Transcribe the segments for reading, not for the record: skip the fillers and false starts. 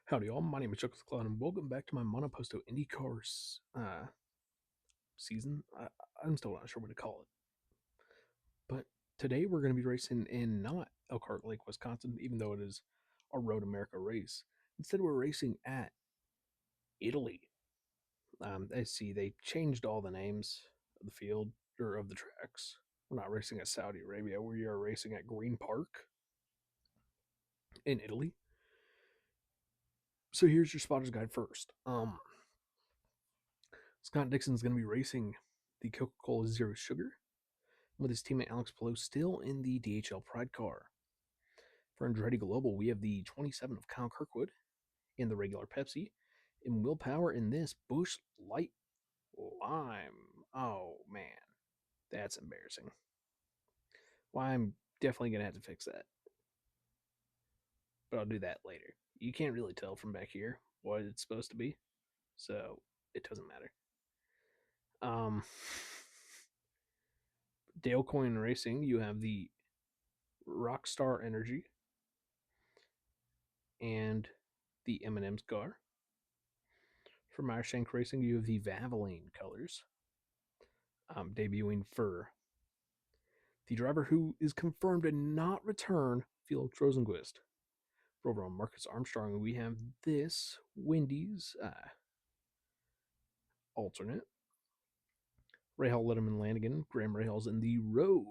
Howdy, all. My name is ChucklesTC, and welcome back to my Monoposto INDYCAR season. I'm still not sure what to call it. But today we're going to be racing in not Elkhart Lake, Wisconsin, even though it is a Road America race. Instead, we're racing at Italy. I see they changed all the names of the field or of the tracks. We're not racing at Saudi Arabia. We are racing at Green Park in Italy. So here's your spotter's guide first. Scott Dixon's going to be racing the Coca-Cola Zero Sugar with his teammate Alex Palou still in the DHL Pride car. For Andretti Global, we have the 27 of Kyle Kirkwood in the regular Pepsi, and Will Power in this Busch Light Lime. Oh, man. That's embarrassing. Well, I'm definitely going to have to fix that. But I'll do that later. You can't really tell from back here what it's supposed to be, so it doesn't matter. Dale Coyne Racing, you have the Rockstar Energy and the M&M's car. For Meyershank Racing, you have the Valvoline colors, debuting for the driver who is confirmed to not return, Felix Rosenquist. For overall Marcus Armstrong, we have this Wendy's alternate. Rahal Letterman Lanigan, Graham Rahal's in the Rogue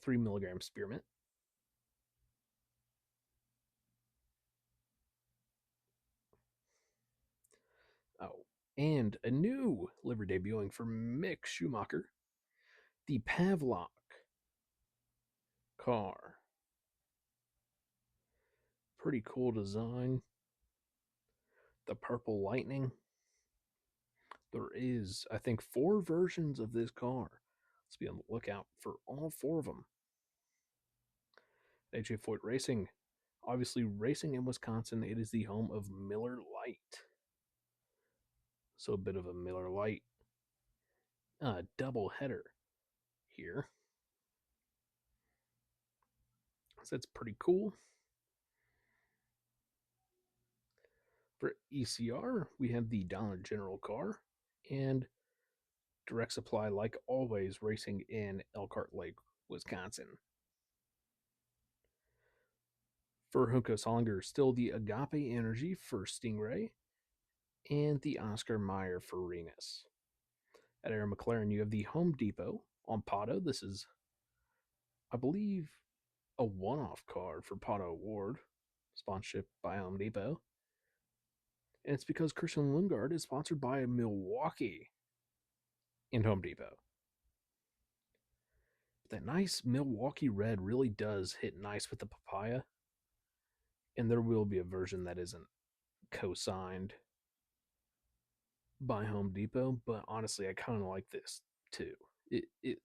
3 milligram spearmint. Oh, and a new livery debuting for Mick Schumacher, the Pavlok car. Pretty cool design. The Purple Lightning. There is, I think, 4 versions of this car. Let's be on the lookout for all 4 of them. AJ Foyt Racing. Obviously, racing in Wisconsin, it is the home of Miller Lite. So a bit of a Miller Lite double header here. So that's pretty cool. For ECR, we have the Dollar General car and Direct Supply, like always, racing in Elkhart Lake, Wisconsin. For Hunko Solinger, still the Agape Energy for Stingray and the Oscar Mayer for Renus. At Aaron McLaren, you have the Home Depot on Pato. This is, I believe, a one-off card for Pato Award, sponsorship by Home Depot. And it's because Christian Lundgaard is sponsored by Milwaukee and Home Depot. That nice Milwaukee red really does hit nice with the papaya. And there will be a version that isn't co-signed by Home Depot, but honestly, I kind of like this too. It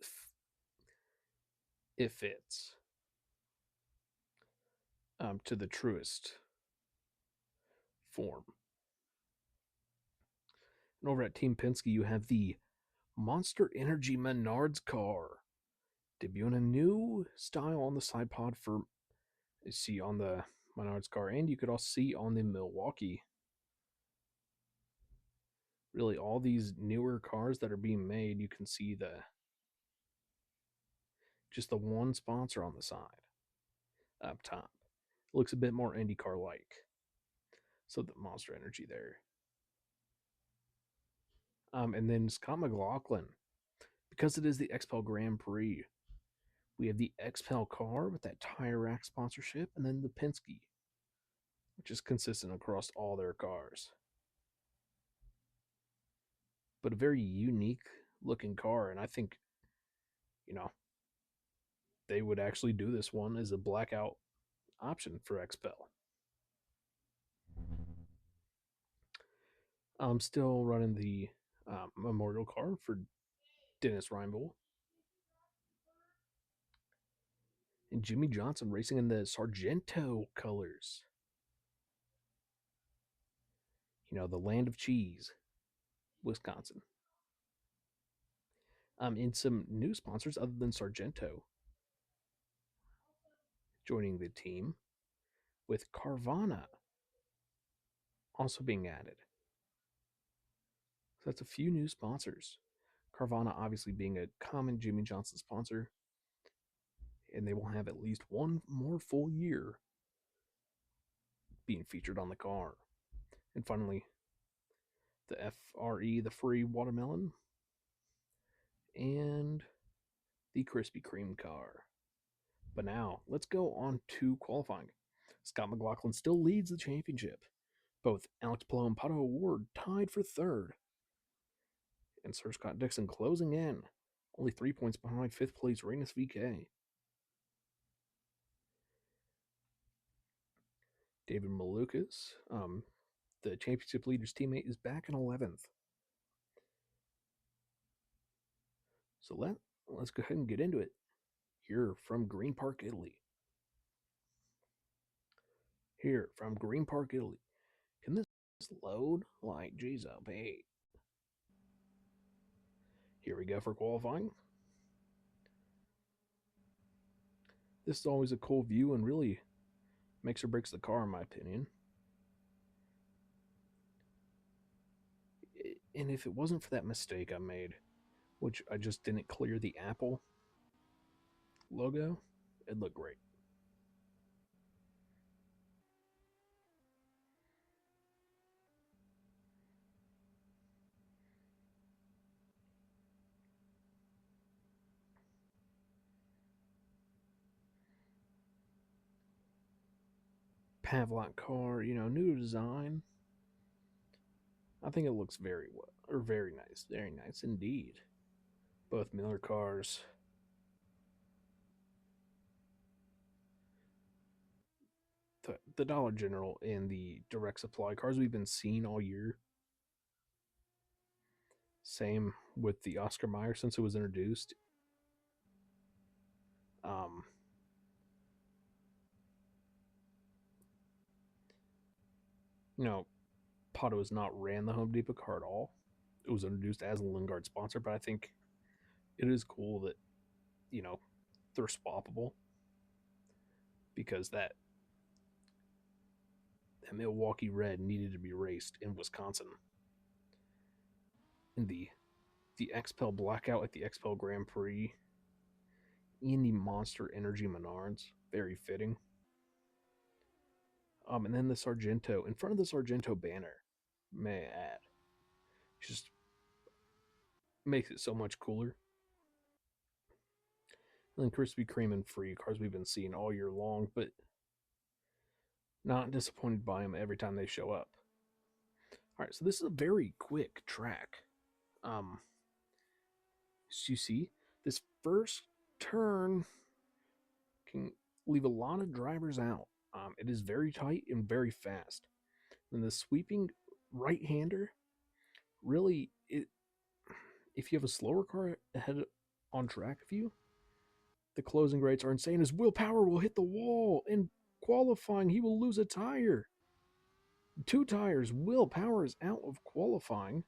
fits to the truest form. And over at Team Penske, you have the Monster Energy Menards car, debuting a new style on the side pod for, you see on the Menards car, and you could also see on the Milwaukee. Really, all these newer cars that are being made, you can see just the one sponsor on the side up top. It looks a bit more IndyCar like. So the Monster Energy there. And then Scott McLaughlin, because it is the XPEL Grand Prix, we have the XPEL car with that tire rack sponsorship, and then the Penske, which is consistent across all their cars. But a very unique looking car, and I think, they would actually do this one as a blackout option for XPEL. I'm still running the memorial car for Dennis Reinbold. And Jimmy Johnson racing in the Sargento colors. The land of cheese, Wisconsin. In some new sponsors other than Sargento joining the team. with Carvana also being added. So that's a few new sponsors. Carvana obviously being a common Jimmy Johnson sponsor, and they will have at least one more full year being featured on the car. And finally, the FRE, the free watermelon, and the Krispy Kreme car. But now, let's go on to qualifying. Scott McLaughlin still leads the championship. Both Alex Palou and Pato O'Ward tied for third. And Sir Scott Dixon closing in, only 3 points behind fifth place Renus VK. David Malukas, the championship leader's teammate, is back in 11th. So let's go ahead and get into it. Here from Green Park, Italy. Here from Green Park, Italy. Can this load? Like, geez, oh, hey. Here we go for qualifying. This is always a cool view and really makes or breaks the car, in my opinion. And if it wasn't for that mistake I made, which I just didn't clear the Apple logo, it'd look great. Pavlok car, new design. I think it looks very well, or very nice indeed. Both Miller cars. The Dollar General and the Direct Supply cars we've been seeing all year. Same with the Oscar Mayer since it was introduced. Um, Pato has not ran the Home Depot car at all. It was introduced as a Lingard sponsor, but I think it is cool that, they're swappable because that Milwaukee Red needed to be raced in Wisconsin. In the XPEL Blackout at the XPEL Grand Prix, in the Monster Energy Menards, very fitting. And then the Sargento, in front of the Sargento banner, may I add, just makes it so much cooler. And then Krispy Kreme and free cars we've been seeing all year long, but not disappointed by them every time they show up. All right, so this is a very quick track. As you see, this first turn can leave a lot of drivers out. It is very tight and very fast. And the sweeping right-hander, really, if you have a slower car ahead on track of you, the closing rates are insane. As Will Power will hit the wall in qualifying, he will lose a tire. 2 tires. Will Power is out of qualifying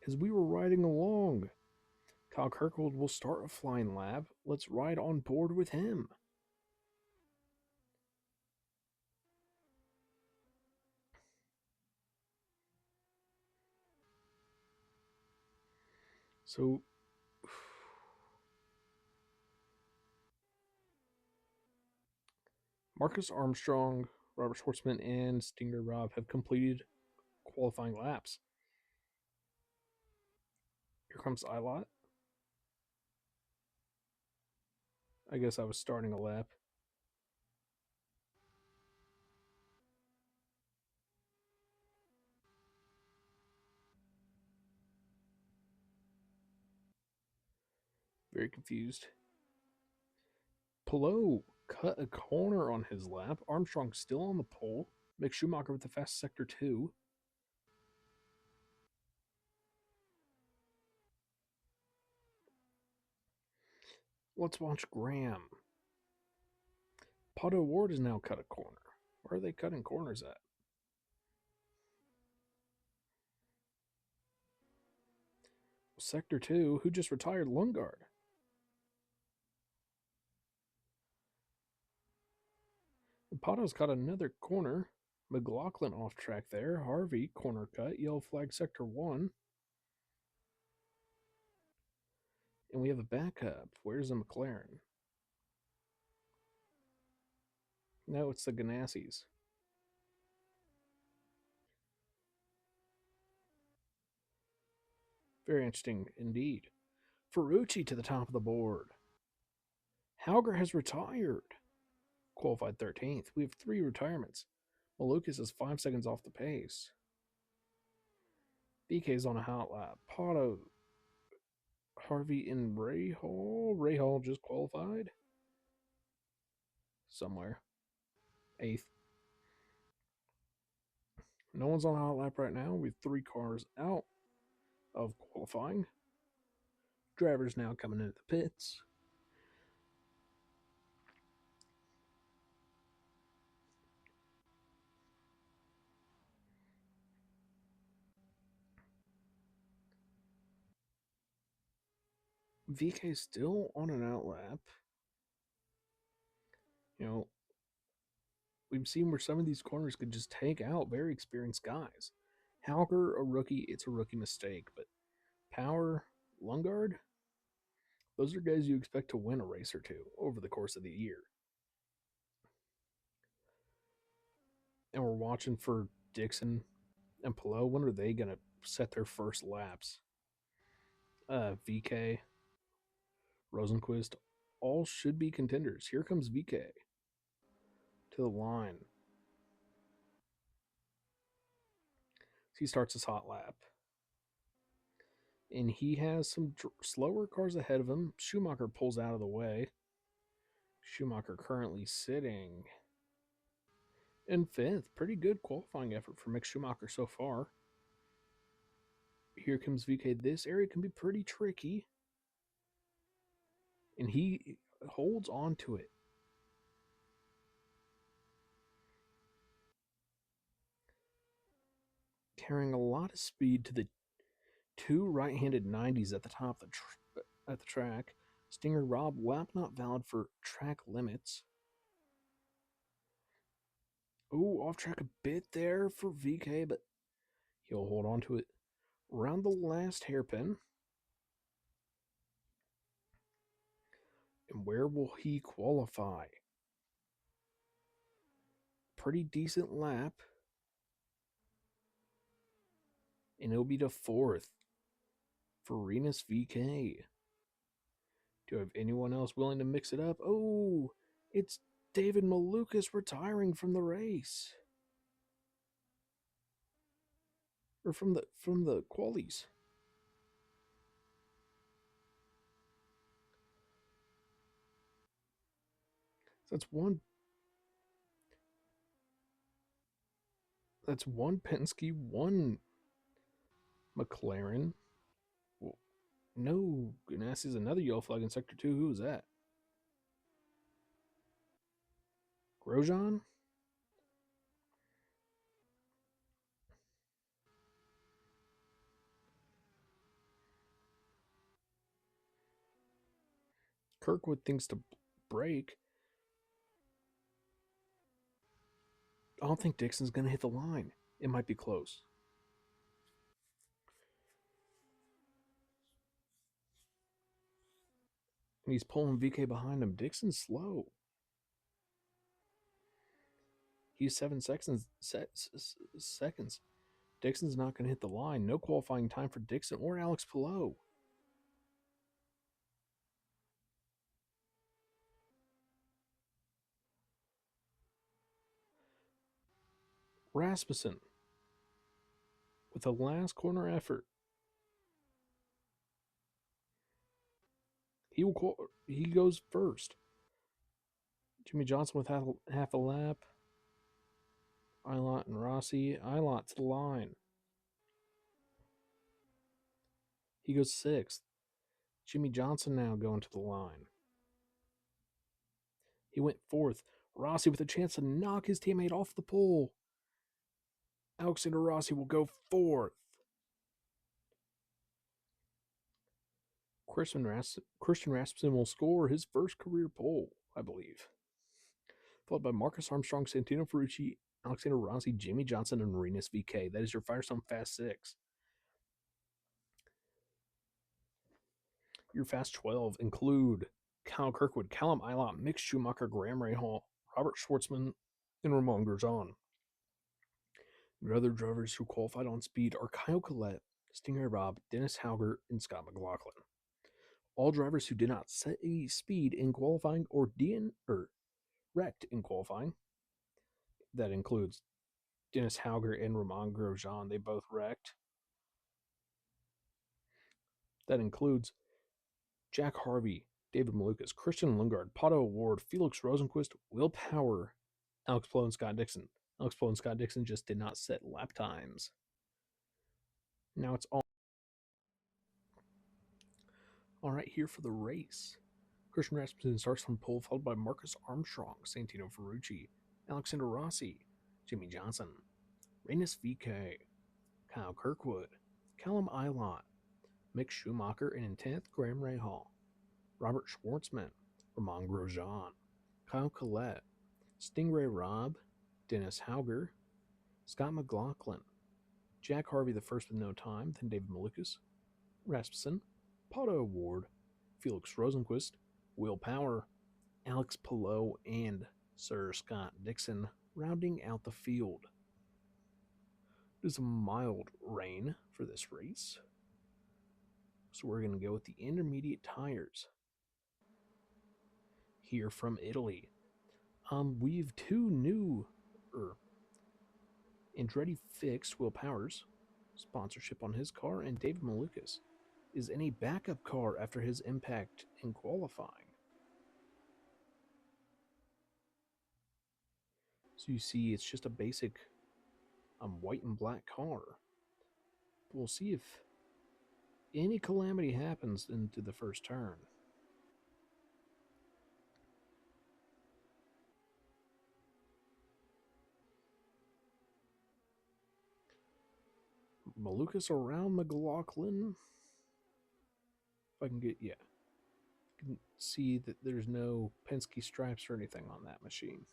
as we were riding along. Kyle Kirkwood will start a flying lap. Let's ride on board with him. So, Marcus Armstrong, Robert Schwartzman, and Stinger Rob have completed qualifying laps. Here comes Ilot. I guess I was starting a lap. Very confused. Palou cut a corner on his lap. Armstrong still on the pole. Mick Schumacher with the fast sector 2. Let's watch Graham. Pato O'Ward has now cut a corner. Where are they cutting corners at? Sector 2, who just retired? Lundgaard. Potto's got another corner. McLaughlin off track there. Harvey, corner cut. Yellow flag sector 1. And we have a backup. Where's the McLaren? No, it's the Ganassis. Very interesting indeed. Ferrucci to the top of the board. Hauger has retired. Qualified 13th. We have 3 retirements. Malukas is 5 seconds off the pace. BK's on a hot lap. Potto, Harvey, and Ray Hall. Ray Hall just qualified. Somewhere. 8th. No one's on a hot lap right now. We have 3 cars out of qualifying. Drivers now coming into the pits. VK still on an outlap. You know, we've seen where some of these corners could just take out very experienced guys. Halker, a rookie, it's a rookie mistake, but Power, Lungard, those are guys you expect to win a race or two over the course of the year. And we're watching for Dixon and Pillow. When are they going to set their first laps? VK, Rosenquist, all should be contenders. Here comes VK to the line. He starts his hot lap. And he has some slower cars ahead of him. Schumacher pulls out of the way. Schumacher currently sitting in 5th. Pretty good qualifying effort for Mick Schumacher so far. Here comes VK. This area can be pretty tricky. And he holds on to it. Carrying a lot of speed to the 2 right-handed 90s at the top of the track. Stinger Rob, lap not valid for track limits. Ooh, off track a bit there for VK, but he'll hold on to it around the last hairpin. And where will he qualify? Pretty decent lap. And it'll be the 4th for Renus VK. Do I have anyone else willing to mix it up? Oh, it's David Malukas retiring from the race. Or from the qualies. That's one Penske, 1 McLaren. Well, no, Ganassi is another yellow flag in Sector 2. Who is that? Grosjean? Kirkwood thinks to brake. I don't think Dixon's going to hit the line. It might be close. And he's pulling VK behind him. Dixon's slow. He's 7 seconds. Dixon's not going to hit the line. No qualifying time for Dixon or Alex Pillow. Rasmussen with a last corner effort. He goes first. Jimmy Johnson with half a lap. Ilott and Rossi. Ilott to the line. He goes 6th. Jimmy Johnson now going to the line. He went 4th. Rossi with a chance to knock his teammate off the pole. Alexander Rossi will go 4th. Christian Rasmussen will score his first career pole, I believe. followed by Marcus Armstrong, Santino Ferrucci, Alexander Rossi, Jimmy Johnson, and Renus VK. That is your Firestone Fast 6. Your Fast 12 include Kyle Kirkwood, Callum Ilott, Mick Schumacher, Graham Rahal, Robert Schwartzman, and Ramon Grosjean. Your other drivers who qualified on speed are Kyle Collette, Stingray Robb, Dennis Hauger, and Scott McLaughlin. All drivers who did not set a speed in qualifying or wrecked in qualifying. That includes Dennis Hauger and Ramon Grosjean. They both wrecked. That includes Jack Harvey, David Malukas, Christian Lundgaard, Pato Award, Felix Rosenquist, Will Power, Alex Palou, and Scott Dixon. Alex Palou and Scott Dixon just did not set lap times. Now it's all right here for the race. Christian Rasmussen starts from pole, followed by Marcus Armstrong, Santino Ferrucci, Alexander Rossi, Jimmy Johnson, Renus VK, Kyle Kirkwood, Callum Ilott, Mick Schumacher, and in 10th, Graham Rahal, Robert Schwartzman, Ramon Grosjean, Kyle Collette, Stingray Robb, Dennis Hauger, Scott McLaughlin, Jack Harvey the first with no time, then David Malukas, Rasmussen, Pato Award, Felix Rosenquist, Will Power, Alex Palou, and Sir Scott Dixon rounding out the field. It is a mild rain for this race, so we're going to go with the intermediate tires here from Italy. We've two new Andretti fixed Will Powers sponsorship on his car, and David Malukas is in a backup car after his impact in qualifying. So you see, it's just a basic white and black car. We'll see if any calamity happens into the first turn. Malukas around McLaughlin. If I can get, yeah. You can see that there's no Penske stripes or anything on that machine.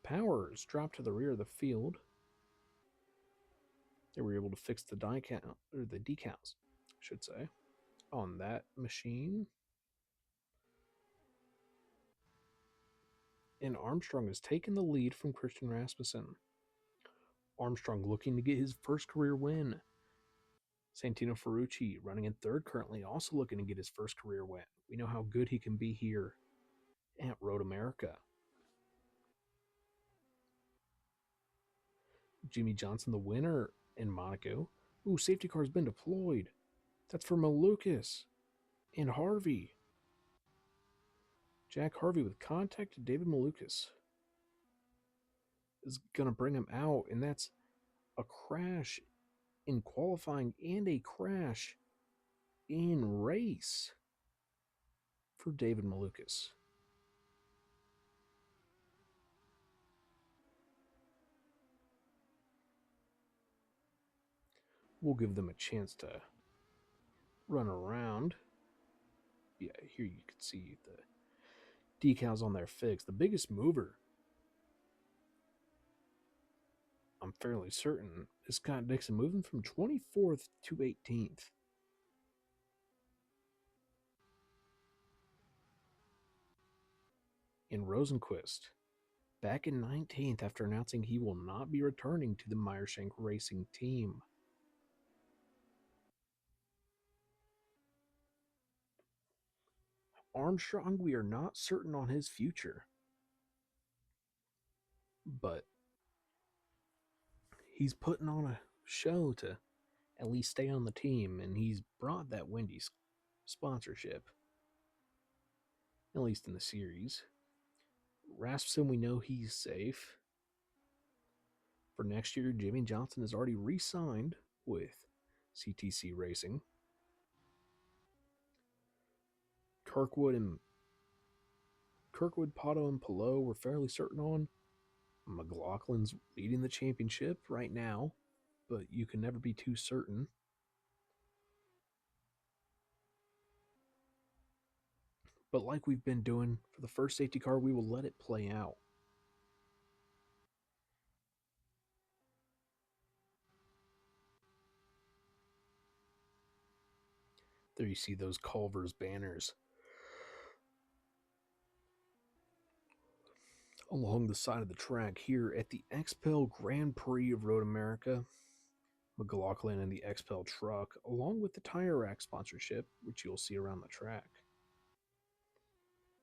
Powers dropped to the rear of the field. They were able to fix the decals, I should say, on that machine. And Armstrong has taken the lead from Christian Rasmussen. Armstrong looking to get his first career win. Santino Ferrucci running in third currently, also looking to get his first career win. We know how good he can be here at Road America. Jimmy Johnson, the winner in Monaco. Ooh, safety car's been deployed. That's for Malukas and Harvey. Jack Harvey with contact to David Malukas is going to bring him out, and that's a crash in qualifying and a crash in race for David Malukas. We'll give them a chance to run around. Yeah, here you can see the decals on their fix. The biggest mover, I'm fairly certain, is Scott Dixon, moving from 24th to 18th. And Rosenquist back in 19th after announcing he will not be returning to the Meyershank Racing team. Armstrong, we are not certain on his future, but he's putting on a show to at least stay on the team, and he's brought that Wendy's sponsorship, at least in the series. Rasmussen, we know he's safe. For next year, Jimmy Johnson has already re-signed with CTC Racing. Kirkwood, Pato, and Palou we're fairly certain on. McLaughlin's leading the championship right now, but you can never be too certain. But like we've been doing for the first safety car, we will let it play out. There you see those Culver's banners along the side of the track here at the XPEL Grand Prix of Road America. McLaughlin and the XPEL truck, along with the Tire Rack sponsorship, which you'll see around the track.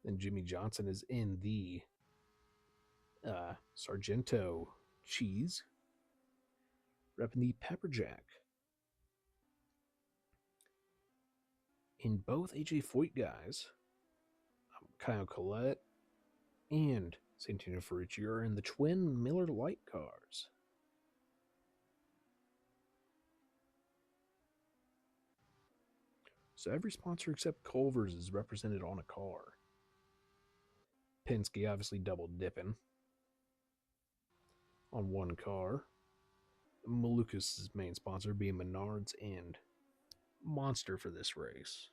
Then Jimmy Johnson is in the Sargento cheese, repping the Pepper Jack. In both AJ Foyt guys, Kyle Collette and Santino Ferrucci are in the twin Miller Lite cars. So every sponsor except Culver's is represented on a car. Penske obviously double dipping on one car. Malukas' main sponsor being Menards and Monster for this race.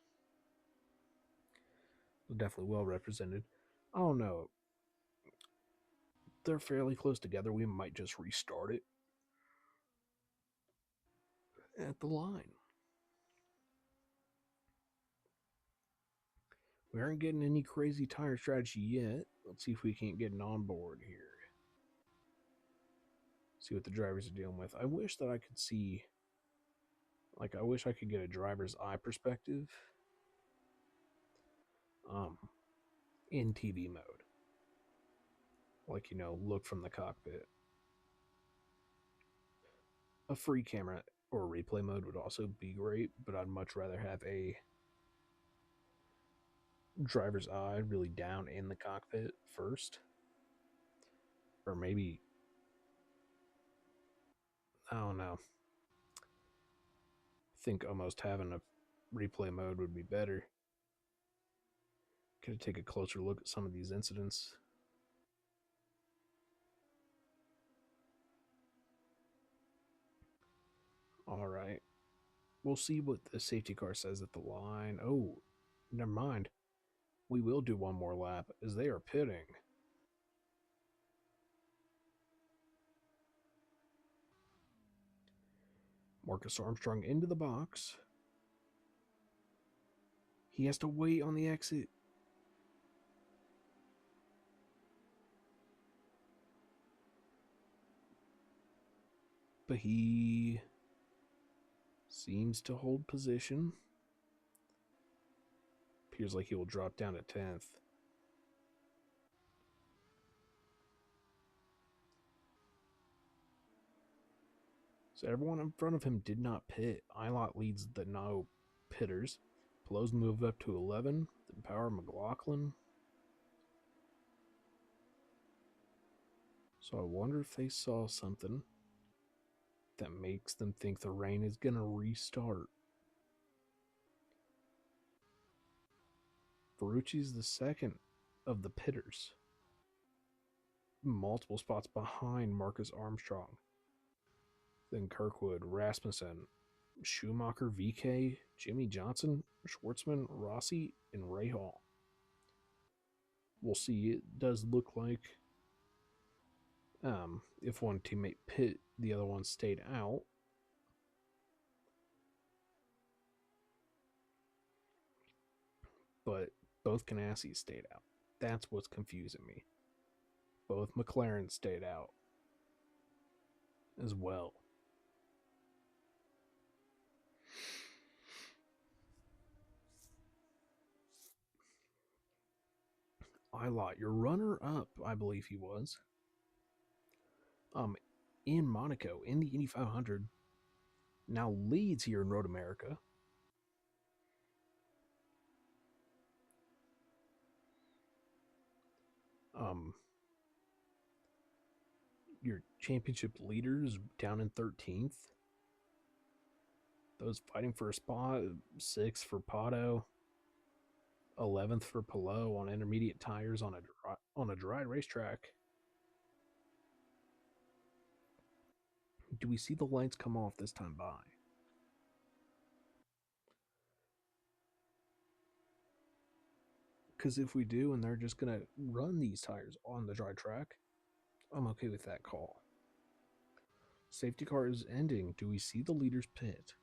Definitely well represented. I don't know. They're fairly close together. We might just restart it at the line. We aren't getting any crazy tire strategy yet. Let's see if we can't get an onboard here. See what the drivers are dealing with. I wish that I could see, like, I wish I could get a driver's eye perspective in TV mode. Like, look from the cockpit. A free camera or replay mode would also be great, but I'd much rather have a driver's eye really down in the cockpit first. Or maybe, I don't know. I think almost having a replay mode would be better. Could take a closer look at some of these incidents. All right. We'll see what the safety car says at the line. Oh, never mind. We will do one more lap as they are pitting. Marcus Armstrong into the box. He has to wait on the exit. But he seems to hold position. Appears like he will drop down to 10th. So everyone in front of him did not pit. Ilott leads the no pitters. Pelosi moved up to 11. Then Power McLaughlin. So I wonder if they saw something that makes them think the rain is going to restart. Ferrucci's the second of the pitters. Multiple spots behind Marcus Armstrong. Then Kirkwood, Rasmussen, Schumacher, VK, Jimmy Johnson, Schwartzman, Rossi, and Rahal. We'll see. It does look like if one teammate pit, the other one stayed out. But both Ganassi stayed out. That's what's confusing me. Both McLaren stayed out as well. Ilott, your runner-up, I believe he was, in Monaco, in the Indy 500, now leads here in Road America. Your championship leaders down in 13th. Those fighting for a spot, 6th for Pato, 11th for Pelot on intermediate tires on a dry racetrack. Do we see the lights come off this time by? Because if we do and they're just going to run these tires on the dry track, I'm okay with that call. Safety car is ending. Do we see the leaders pit?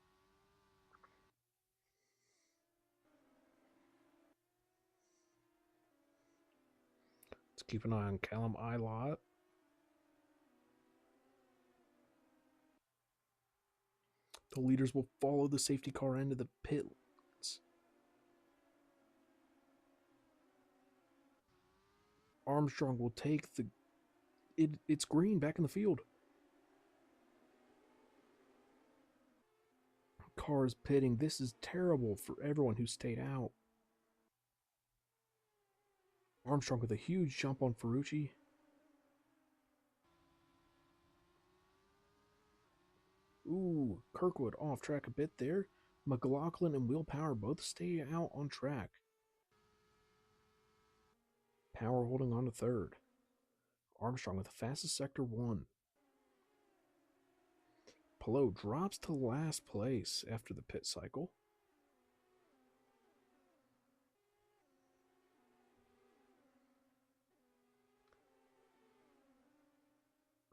Let's keep an eye on Callum Ilott. The leaders will follow the safety car into the pits. Armstrong will take the... It's green back in the field. Car is pitting. This is terrible for everyone who stayed out. Armstrong with a huge jump on Ferrucci. Ooh, Kirkwood off track a bit there. McLaughlin and Will Power both stay out on track. Power holding on to third. Armstrong with the fastest sector 1. Pelot drops to last place after the pit cycle.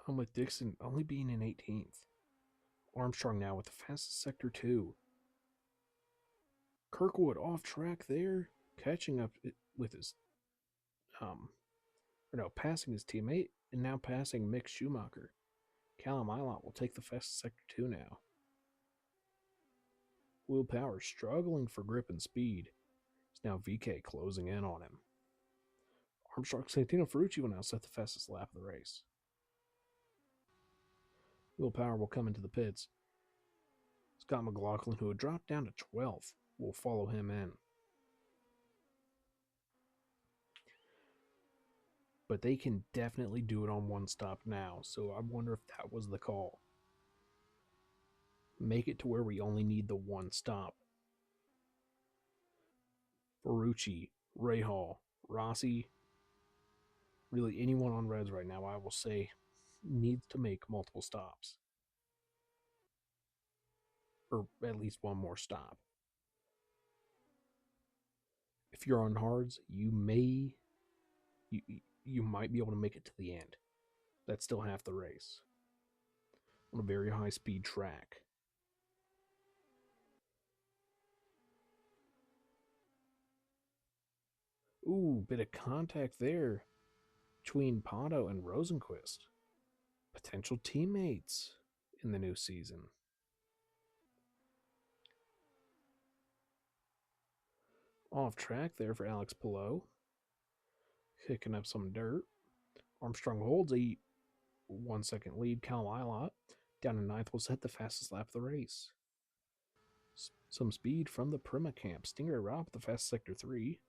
With Dixon only being in 18th. Armstrong now with the fastest sector 2. Kirkwood off track there, catching up with his, passing his teammate, and now passing Mick Schumacher. Callum Ilott will take the fastest sector 2 now. Will Power struggling for grip and speed. It's now VK closing in on him. Armstrong Santino Ferrucci will now set the fastest lap of the race. Will Power will come into the pits. Scott McLaughlin, who had dropped down to 12th, will follow him in. But they can definitely do it on one stop now, so I wonder if that was the call. Make it to where we only need the one stop. Ferrucci, Rahal, Rossi, really anyone on Reds right now, I will say, needs to make multiple stops. Or at least one more stop. If you're on hards, you might be able to make it to the end. That's still half the race. On a very high speed track. Ooh, bit of contact there between Pato and Rosenquist. Potential teammates in the new season. Off track there for Alex Pelot. Kicking up some dirt. Armstrong holds a 1 second lead. Callum Ilott down in 9th will set the fastest lap of the race. Some speed from the Prima camp. Stingray Rob with the fast sector 3.